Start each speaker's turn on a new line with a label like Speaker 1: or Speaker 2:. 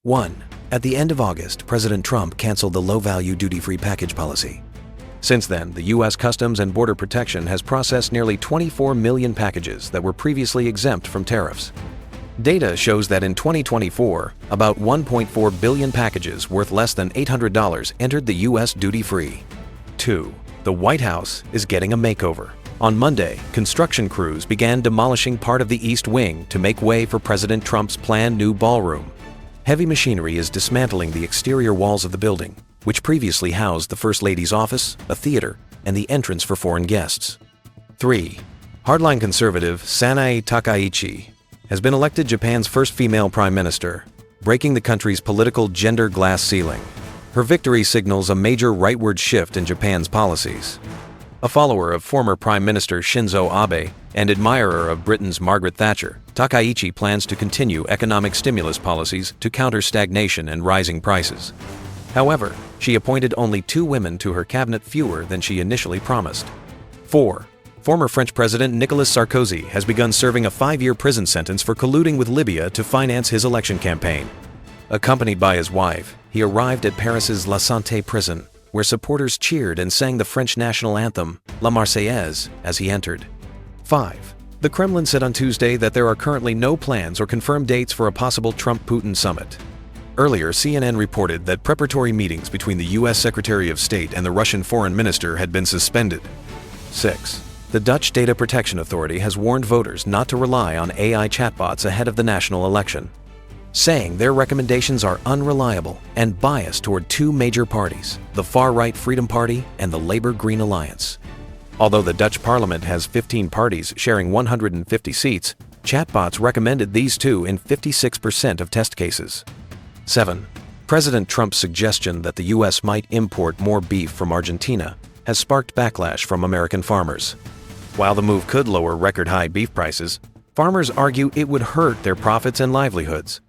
Speaker 1: 1. At the end of August, President Trump canceled the low-value duty-free package policy. Since then, the U.S. Customs and Border Protection has processed nearly 24 million packages that were previously exempt from tariffs. Data shows that in 2024, about 1.4 billion packages worth less than $800 entered the U.S. duty-free. 2. The White House is getting a makeover. On Monday, construction crews began demolishing part of the East Wing to make way for President Trump's planned new ballroom. Heavy machinery is dismantling the exterior walls of the building, which previously housed the First Lady's office, a theater, and the entrance for foreign guests. 3. Hardline conservative Sanae Takaichi has been elected Japan's first female prime minister, breaking the country's political gender glass ceiling. Her victory signals a major rightward shift in Japan's policies. A follower of former Prime Minister Shinzo Abe and admirer of Britain's Margaret Thatcher, Takaichi plans to continue economic stimulus policies to counter stagnation and rising prices. However, she appointed only 2 women to her cabinet, fewer than she initially promised. 4. Former French President Nicolas Sarkozy has begun serving a 5-year prison sentence for colluding with Libya to finance his election campaign. Accompanied by his wife, he arrived at Paris's La Santé prison, where supporters cheered and sang the French national anthem, La Marseillaise, as he entered. 5. The Kremlin said on Tuesday that there are currently no plans or confirmed dates for a possible Trump-Putin summit. Earlier, CNN reported that preparatory meetings between the U.S. Secretary of State and the Russian Foreign Minister had been suspended. 6. The Dutch Data Protection Authority has warned voters not to rely on AI chatbots ahead of the national election, saying their recommendations are unreliable and biased toward 2 major parties, the far-right Freedom Party and the Labour Green Alliance. Although the Dutch parliament has 15 parties sharing 150 seats, chatbots recommended these 2 in 56% of test cases. 7. President Trump's suggestion that the U.S. might import more beef from Argentina has sparked backlash from American farmers. While the move could lower record-high beef prices, farmers argue it would hurt their profits and livelihoods.